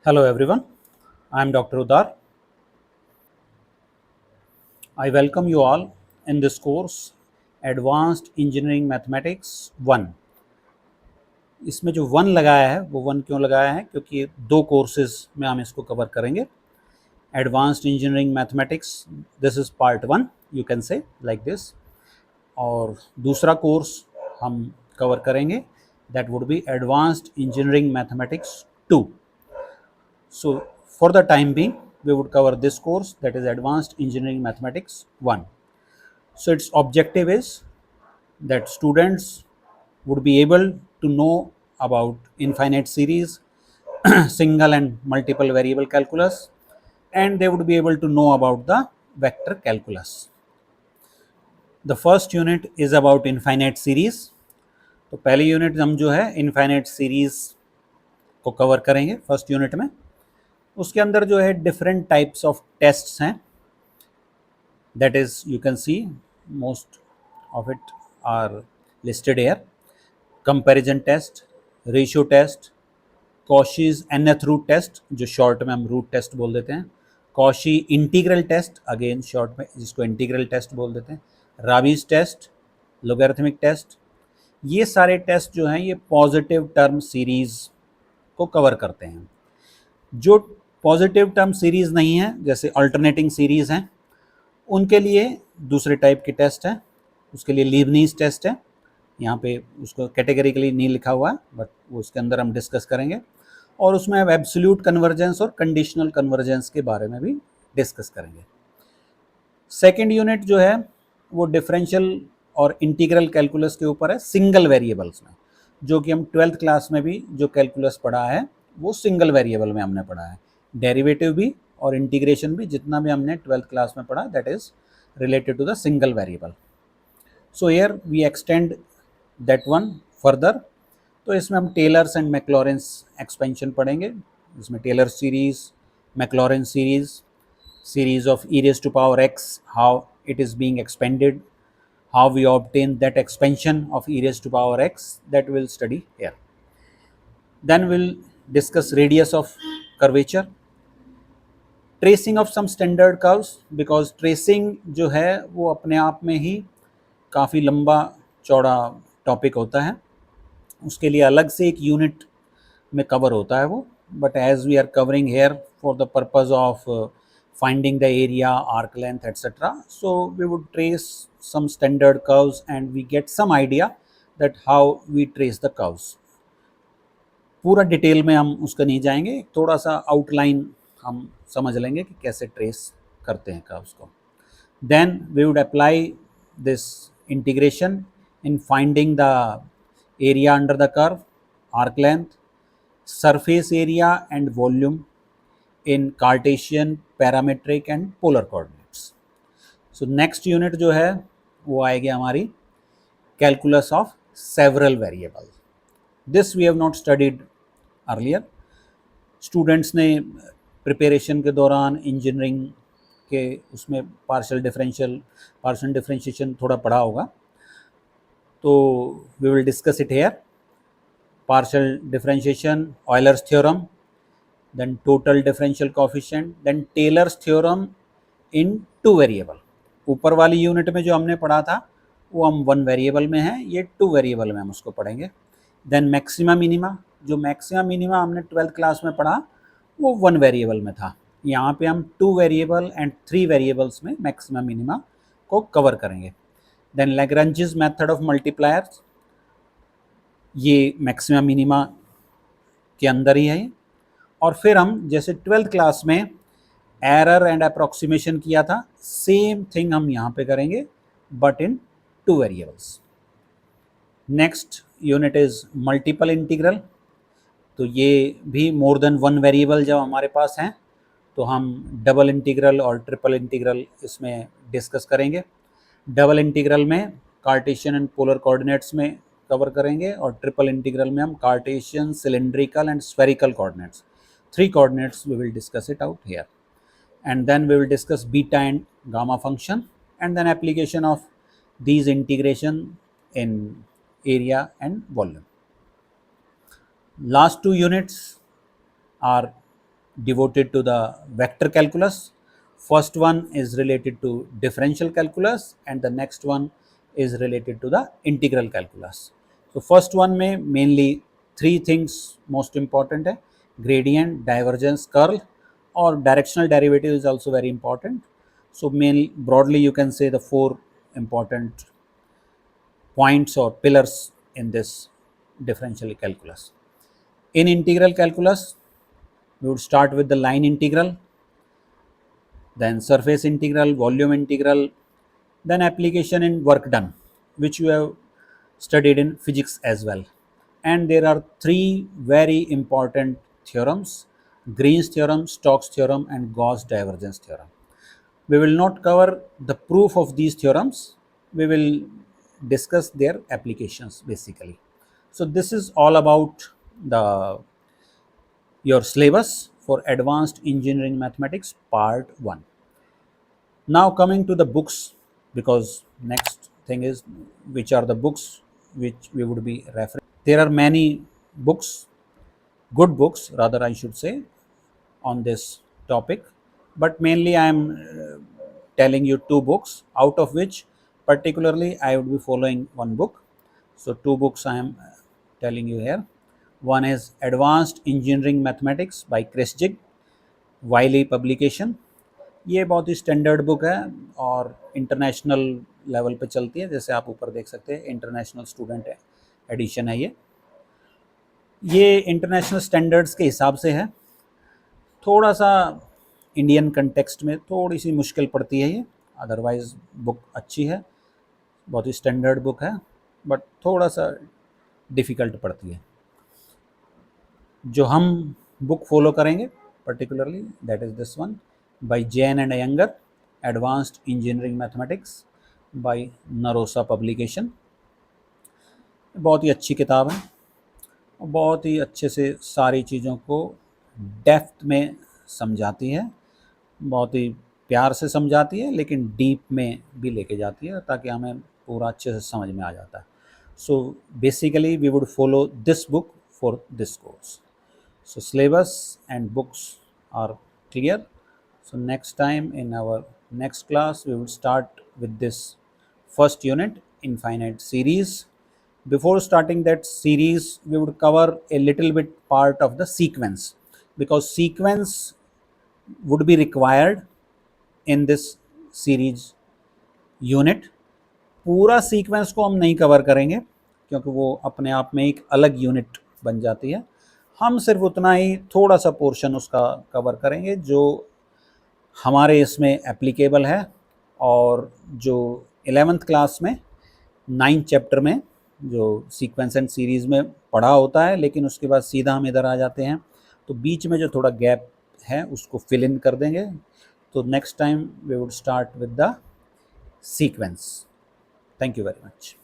Hello everyone, I am Dr. Udar. I welcome you all in this course Advanced Engineering Mathematics 1. इसमें जो 1 लगाया है वो 1 क्यों लगाया है, क्योंकि दो कोर्सेज में हम इसको कवर करेंगे. Advanced engineering mathematics, this is part 1, you can say like this. और दूसरा कोर्स हम कवर करेंगे, that would be advanced engineering mathematics 2. So for the time being, we would cover this course, that is Advanced Engineering Mathematics 1. So its objective is that students would be able to know about infinite series, single and multiple variable calculus, and they would be able to know about the vector calculus. The first unit is about infinite series. तो पहली unit हम जो है infinite series को cover करेंगे first unit में. उसके अंदर जो है डिफरेंट टाइप्स ऑफ टेस्ट्स हैं, that is you can see most of it are listed here. Comparison test, ratio test, Cauchy's nth root test जो शॉर्ट में हम रूट टेस्ट बोल देते हैं, Cauchy integral test again short में जिसको integral test बोल देते हैं, राबीज टेस्ट, लोगैरिथमिक टेस्ट. ये सारे टेस्ट जो हैं ये पॉजिटिव टर्म सीरीज को कवर करते हैं. जो पॉजिटिव टर्म सीरीज़ नहीं है, जैसे अल्टरनेटिंग सीरीज़ हैं, उनके लिए दूसरे टाइप के टेस्ट हैं. उसके लिए लीबनीज टेस्ट है, यहाँ पे उसको कैटेगरिकली नहीं लिखा हुआ है बट वो उसके अंदर हम डिस्कस करेंगे. और उसमें अब एब्सोल्यूट कन्वर्जेंस और कंडीशनल कन्वर्जेंस के बारे में भी डिस्कस करेंगे. सेकेंड यूनिट जो है वो डिफरेंशियल और इंटीग्रल कैलकुलस के ऊपर है, सिंगल वेरिएबल्स में, जो कि हम 12th क्लास में भी जो कैलकुलस पढ़ा है वो सिंगल वेरिएबल में हमने पढ़ा है. डेरिवेटिव भी और इंटीग्रेशन भी जितना भी हमने 12th क्लास में पढ़ा, that is related to the single variable. So here we extend that one further. तो इसमें हम टेलर्स एंड मैक्लॉरेंस एक्सपेंशन पढ़ेंगे. इसमें Taylor series, Maclaurin's series of e raised to power x, how it is being expanded, how we obtain that expansion of e raised to power x, that we'll study here. Then we'll discuss radius of curvature, tracing of some standard curves, because tracing जो है वो अपने आप में ही काफ़ी लंबा चौड़ा topic होता है. उसके लिए अलग से एक यूनिट में कवर होता है वो, but as we are covering here for the purpose of finding the area, arc length etcetera, so we would trace some standard curves and we get some idea that how we trace the curves. पूरा detail में हम उसका नहीं जाएंगे, थोड़ा सा outline हम समझ लेंगे कि कैसे ट्रेस करते हैं कर्व्स को. Then we would apply this integration in finding the area under the curve, arc length, surface area and volume in Cartesian, parametric and polar coordinates. So next unit जो है वो आएगी हमारी calculus of several variable. This we have not studied earlier. Students ने preparation के दौरान engineering के उसमें पार्शियल डिफरेंशिएशन थोड़ा पढ़ा होगा, तो we will discuss it here. Partial differentiation, Euler's theorem, then total differential coefficient, then Taylor's theorem in 2 variable. ऊपर वाली यूनिट में जो हमने पढ़ा था वो हम 1 वेरिएबल में है, ये 2 वेरिएबल में हम उसको पढ़ेंगे. देन मैक्सिमा मिनिमा, जो मैक्सिमा मिनिमा हमने 12th क्लास में पढ़ा वो 1 वेरिएबल में था. यहाँ पे हम 2 वेरिएबल एंड 3 वेरिएबल्स में मैक्सिमा मिनिमा को कवर करेंगे. Then Lagrange's method of multipliers, ये मैक्सिमा मिनिमा के अंदर ही है. और फिर हम जैसे 12th क्लास में एरर एंड अप्रॉक्सीमेशन किया था, सेम थिंग हम यहाँ पे करेंगे but in 2 variables. Next unit is multiple integral. तो ये भी मोर देन 1 वेरिएबल जब हमारे पास हैं तो हम डबल इंटीग्रल और ट्रिपल इंटीग्रल इसमें डिस्कस करेंगे. डबल इंटीग्रल में कार्टेशियन एंड पोलर कोऑर्डिनेट्स में कवर करेंगे और ट्रिपल इंटीग्रल में हम Cartesian, cylindrical and spherical coordinates, 3 coordinates we will discuss it out here. And then we will discuss beta and gamma function and then application of these integration in area and volume. Last 2 units are devoted to the vector calculus. First one is related to differential calculus and the next one is related to the integral calculus. So first one में mainly three things most important है, gradient, divergence, curl, or directional derivative is also very important. So mainly broadly you can say the four important points or pillars in this differential calculus. In integral calculus, we would start with the line integral, then surface integral, volume integral, then application in work done, which you have studied in physics as well. And there are three very important theorems: Green's theorem, Stokes theorem, and Gauss divergence theorem. We will not cover the proof of these theorems, we will discuss their applications basically. So this is all about the your syllabus for advanced engineering mathematics part 1. Now coming to the books, because next thing is which are the books which we would be referring. There are many books, good books rather I should say, on this topic, but mainly I am telling you two books, out of which particularly I would be following one book. So two books I am telling you here. One is Advanced Engineering Mathematics by Chris Jig, Wiley publication. ये बहुत ही standard book है और international level पे चलती है, जैसे आप ऊपर देख सकते हैं इंटरनेशनल स्टूडेंट एडिशन है ये इंटरनेशनल स्टैंडर्ड्स के हिसाब से है. थोड़ा सा इंडियन कंटेक्स्ट में थोड़ी सी मुश्किल पड़ती है ये, अदरवाइज़ बुक अच्छी है, बहुत ही स्टैंडर्ड बुक है, बट थोड़ा सा डिफ़िकल्ट पड़ती है. जो हम बुक फॉलो करेंगे particularly that is this one by Jain and Iyengar, Advanced Engineering Mathematics by Narosa Publication. बहुत ही अच्छी किताब है, बहुत ही अच्छे से सारी चीज़ों को डेप्थ में समझाती है, बहुत ही प्यार से समझाती है, लेकिन डीप में भी लेके जाती है ताकि हमें पूरा अच्छे से समझ में आ जाता है. So basically we would follow this book for this course. So syllabus and books are clear. So next time in our next class we will start with this first unit, infinite series. Before starting that series we would cover a little bit part of the sequence, because sequence would be required in this series unit. पूरा sequence को हम नहीं cover करेंगे क्योंकि वो अपने आप में एक अलग यूनिट बन जाती है. हम सिर्फ उतना ही थोड़ा सा पोर्शन उसका कवर करेंगे जो हमारे इसमें एप्लीकेबल है, और जो 11th क्लास में 9th चैप्टर में जो सीक्वेंस एंड सीरीज़ में पढ़ा होता है, लेकिन उसके बाद सीधा हम इधर आ जाते हैं, तो बीच में जो थोड़ा गैप है उसको फिल इन कर देंगे. तो next time we would start with the sequence. Thank you very much.